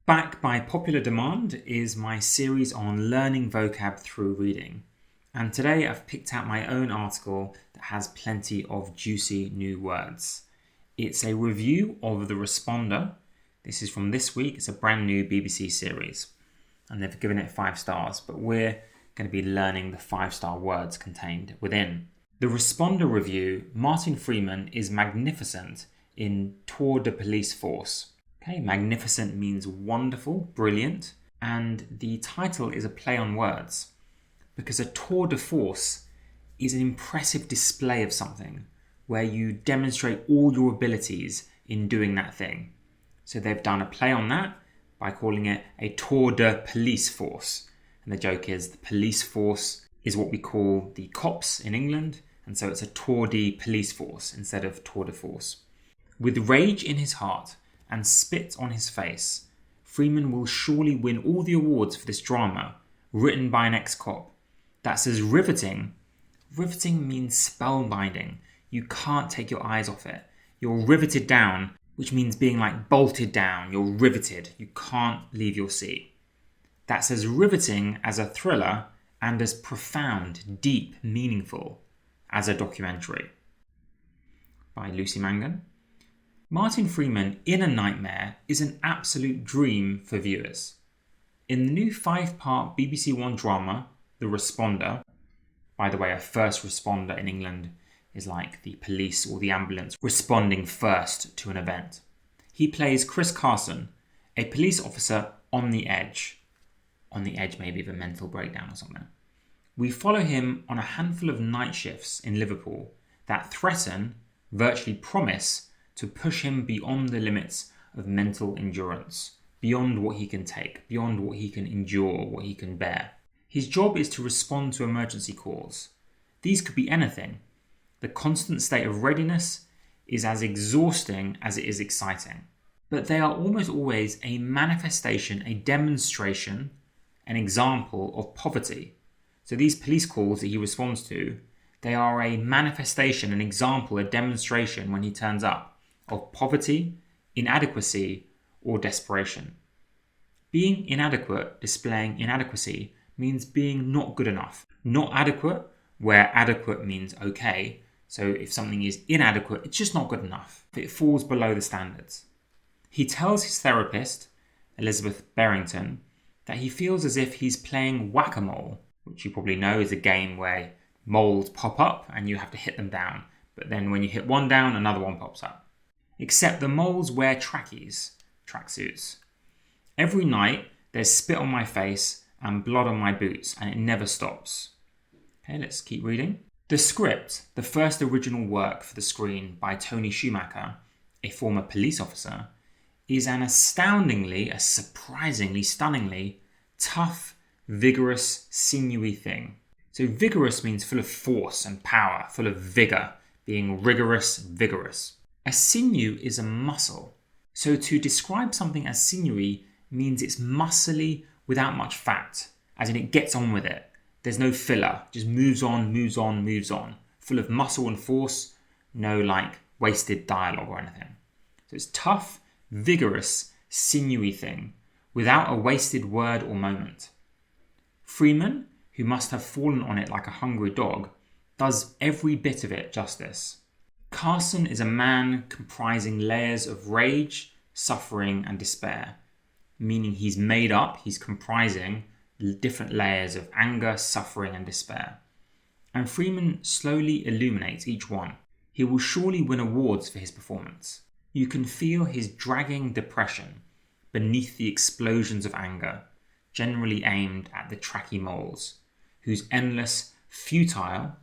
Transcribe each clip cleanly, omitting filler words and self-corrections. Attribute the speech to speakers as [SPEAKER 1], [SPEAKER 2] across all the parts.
[SPEAKER 1] Back by popular demand is my series on learning vocab through reading. And today I've picked out my own article that has plenty of juicy new words. It's a review of The Responder. This is from this week. It's a brand new BBC series. And they've given it 5 stars, but we're going to be learning the 5-star words contained within. The Responder review, Martin Freeman is magnificent in Tour de Police Force. Okay, magnificent means wonderful, brilliant, and the title is a play on words because a tour de force is an impressive display of something where you demonstrate all your abilities in doing that thing. So they've done a play on that by calling it a tour de police force. And the joke is the police force is what we call the cops in England, and so it's a tour de police force instead of tour de force. With rage in his heart and spit on his face, Freeman will surely win all the awards for this drama, written by an ex-cop. That's as riveting. Riveting means spellbinding. You can't take your eyes off it. You're riveted down, which means being like bolted down. You're riveted. You can't leave your seat. That's as riveting as a thriller and as profound, deep, meaningful as a documentary. By Lucy Mangan. Martin Freeman in a Nightmare is an absolute dream for viewers. In the new 5-part BBC One drama, The Responder, by the way, a first responder in England is like the police or the ambulance responding first to an event. He plays Chris Carson, a police officer on the edge maybe of a mental breakdown or something. We follow him on a handful of night shifts in Liverpool that threaten, virtually promise, to push him beyond the limits of mental endurance, beyond what he can take, beyond what he can endure, what he can bear. His job is to respond to emergency calls. These could be anything. The constant state of readiness is as exhausting as it is exciting. But they are almost always a manifestation, a demonstration, an example of poverty. So these police calls that he responds to, they are a manifestation, an example, a demonstration when he turns up of poverty, inadequacy, or desperation. Being inadequate, displaying inadequacy, means being not good enough. Not adequate, where adequate means okay. So if something is inadequate, it's just not good enough. It falls below the standards. He tells his therapist, Elizabeth Barrington, that he feels as if he's playing whack-a-mole, which you probably know is a game where moles pop up and you have to hit them down. But then when you hit one down, another one pops up. Except the moles wear tracksuits. Every night, there's spit on my face and blood on my boots, and it never stops. Okay, let's keep reading. The script, the first original work for the screen by Tony Schumacher, a former police officer, is an astoundingly, a surprisingly, stunningly tough, vigorous, sinewy thing. So vigorous means full of force and power, full of vigor, being rigorous, vigorous. A sinew is a muscle. So to describe something as sinewy means it's muscly without much fat, as in it gets on with it. There's no filler, just moves on. Full of muscle and force, no like wasted dialogue or anything. So it's tough, vigorous, sinewy thing, without a wasted word or moment. Freeman, who must have fallen on it like a hungry dog, does every bit of it justice. Carson is a man comprising layers of rage, suffering, and despair, meaning he's comprising different layers of anger, suffering, and despair. And Freeman slowly illuminates each one. He will surely win awards for his performance. You can feel his dragging depression beneath the explosions of anger, generally aimed at the tracky moles, whose endless, futile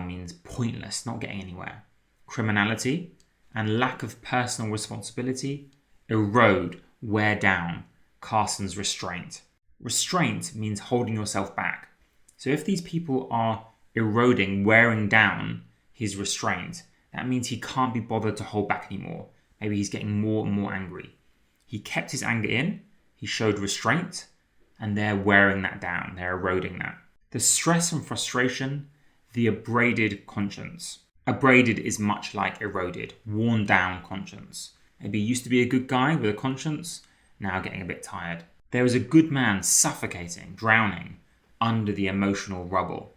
[SPEAKER 1] means pointless, not getting anywhere, criminality, and lack of personal responsibility erode, wear down Carson's restraint. Restraint means holding yourself back. So if these people are eroding, wearing down his restraint, that means he can't be bothered to hold back anymore. Maybe he's getting more and more angry. He kept his anger in, he showed restraint, and they're wearing that down, they're eroding that. The stress and frustration, the abraded conscience. Abraded is much like eroded, worn down conscience. Maybe he used to be a good guy with a conscience, now getting a bit tired. There is a good man suffocating, drowning, under the emotional rubble.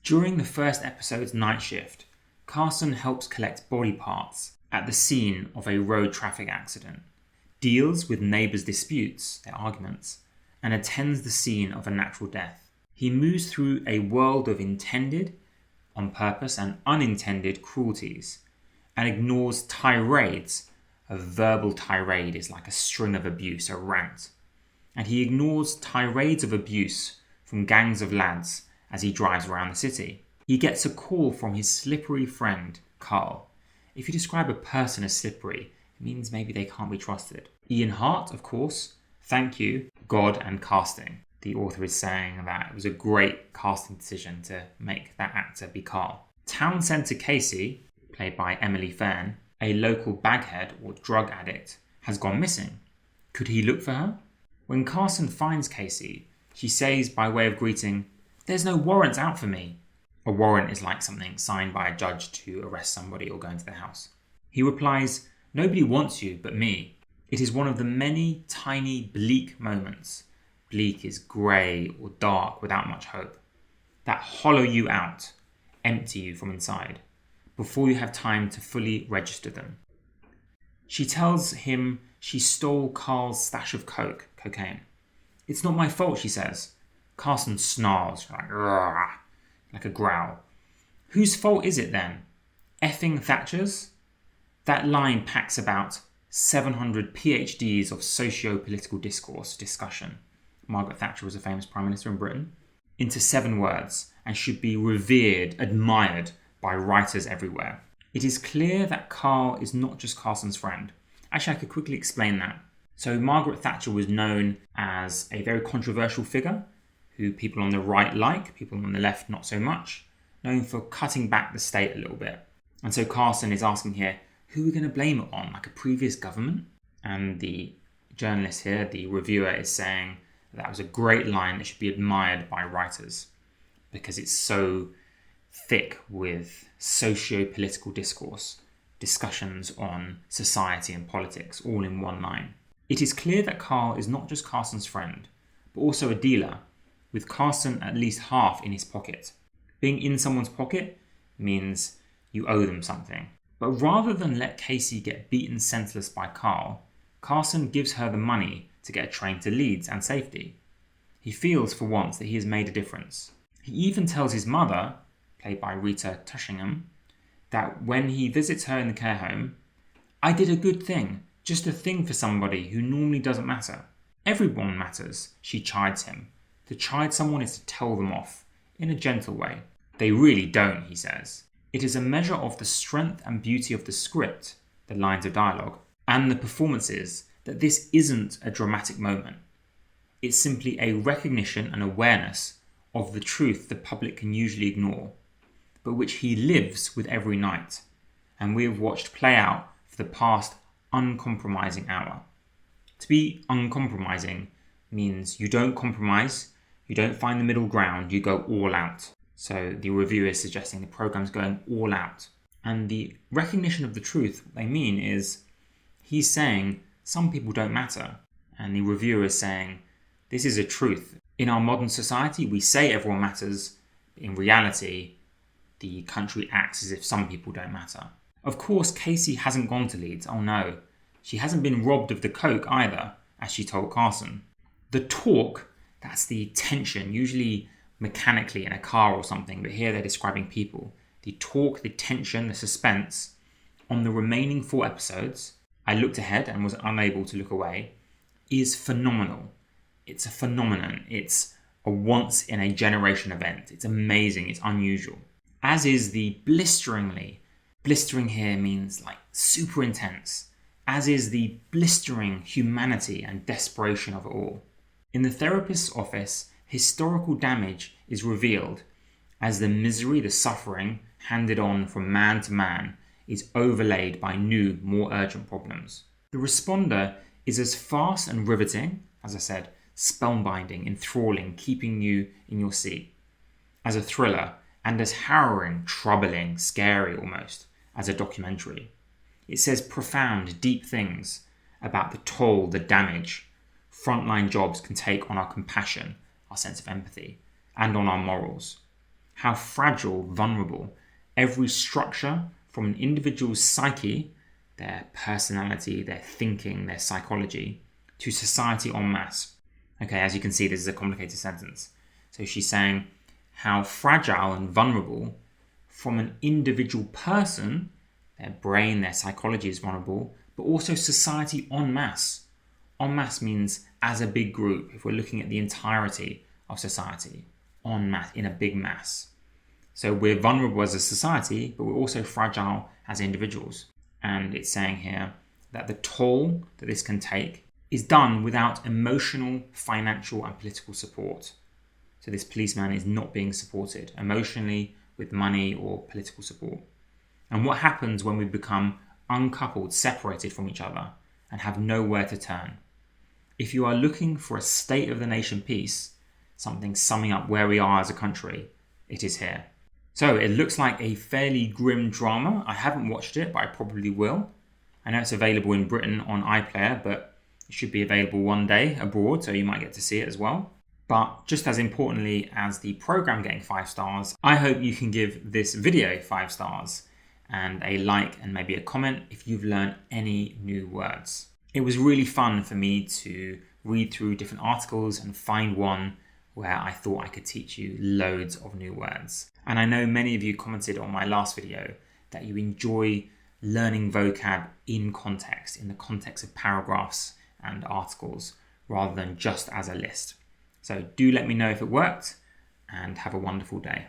[SPEAKER 1] During the first episode's night shift, Carson helps collect body parts at the scene of a road traffic accident, deals with neighbours' disputes, their arguments, and attends the scene of a natural death. He moves through a world of intended, on purpose, and unintended cruelties, and ignores tirades. A verbal tirade is like a string of abuse, a rant. And he ignores tirades of abuse from gangs of lads as he drives around the city. He gets a call from his slippery friend, Carl. If you describe a person as slippery, it means maybe they can't be trusted. Ian Hart, of course, thank you, God and casting. The author is saying that it was a great casting decision to make that actor be Carl. Town Centre Casey, played by Emily Fern, a local baghead or drug addict, has gone missing. Could he look for her? When Carson finds Casey, she says by way of greeting, "There's no warrants out for me." A warrant is like something signed by a judge to arrest somebody or go into their house. He replies, "Nobody wants you but me." It is one of the many tiny bleak moments. Bleak is grey or dark without much hope. That hollow you out, empty you from inside, before you have time to fully register them. She tells him she stole Carl's stash of cocaine. "It's not my fault," she says. Carson snarls, like a growl. "Whose fault is it then? Effing Thatcher's?" That line packs about 700 PhDs of socio-political discussion. Margaret Thatcher was a famous Prime Minister in Britain. Into 7 words, and should be revered, admired by writers everywhere. It is clear that Carl is not just Carson's friend. Actually, I could quickly explain that. So Margaret Thatcher was known as a very controversial figure who people on the right like, people on the left not so much, known for cutting back the state a little bit. And so Carson is asking here, who are we going to blame it on? Like a previous government? And the journalist here, the reviewer, is saying that was a great line that should be admired by writers because it's so thick with socio-political discourse, discussions on society and politics, all in one line. It is clear that Carl is not just Carson's friend, but also a dealer, with Carson at least half in his pocket. Being in someone's pocket means you owe them something. But rather than let Casey get beaten senseless by Carl, Carson gives her the money to get a train to Leeds and safety. He feels for once that he has made a difference. He even tells his mother, played by Rita Tushingham, that when he visits her in the care home, "I did a good thing, just a thing for somebody who normally doesn't matter. Everyone matters," she chides him. To chide someone is to tell them off, in a gentle way. "They really don't," he says. It is a measure of the strength and beauty of the script, the lines of dialogue, and the performances that this isn't a dramatic moment. It's simply a recognition and awareness of the truth the public can usually ignore, but which he lives with every night, and we have watched play out for the past uncompromising hour. To be uncompromising means you don't compromise, you don't find the middle ground, you go all out. So the reviewer is suggesting the program's going all out. And the recognition of the truth, what they mean is, he's saying some people don't matter. And the reviewer is saying, this is a truth. In our modern society, we say everyone matters. But in reality, the country acts as if some people don't matter. Of course, Casey hasn't gone to Leeds. Oh no. She hasn't been robbed of the coke either, as she told Carson. The talk, that's the tension, usually mechanically in a car or something, but here they're describing people. The talk, the tension, the suspense on the remaining 4 episodes, I looked ahead and was unable to look away, is phenomenal. It's a phenomenon. It's a once in a generation event. It's amazing. It's unusual. As is the blistering here means like super intense, as is the blistering humanity and desperation of it all. In the therapist's office, historical damage is revealed as the misery, the suffering handed on from man to man is overlaid by new, more urgent problems. The responder is as fast and riveting, as I said, spellbinding, enthralling, keeping you in your seat, as a thriller, and as harrowing, troubling, scary almost, as a documentary. It says profound, deep things about the toll, the damage frontline jobs can take on our compassion, our sense of empathy, and on our morals. How fragile, vulnerable every structure from an individual's psyche, their personality, their thinking, their psychology, to society en masse. Okay, as you can see, this is a complicated sentence. So she's saying how fragile and vulnerable from an individual person, their brain, their psychology is vulnerable, but also society en masse. En masse means as a big group, if we're looking at the entirety of society, en masse, in a big mass. So we're vulnerable as a society, but we're also fragile as individuals. And it's saying here that the toll that this can take is done without emotional, financial, and political support. So this policeman is not being supported emotionally, with money or political support. And what happens when we become uncoupled, separated from each other, and have nowhere to turn? If you are looking for a state of the nation piece, something summing up where we are as a country, it is here. So it looks like a fairly grim drama. I haven't watched it, but I probably will. I know it's available in Britain on iPlayer, but it should be available one day abroad, so you might get to see it as well. But just as importantly as the program getting 5 stars, I hope you can give this video 5 stars and a like and maybe a comment if you've learned any new words. It was really fun for me to read through different articles and find one where I thought I could teach you loads of new words. And I know many of you commented on my last video that you enjoy learning vocab in context, in the context of paragraphs and articles, rather than just as a list. So do let me know if it worked, and have a wonderful day.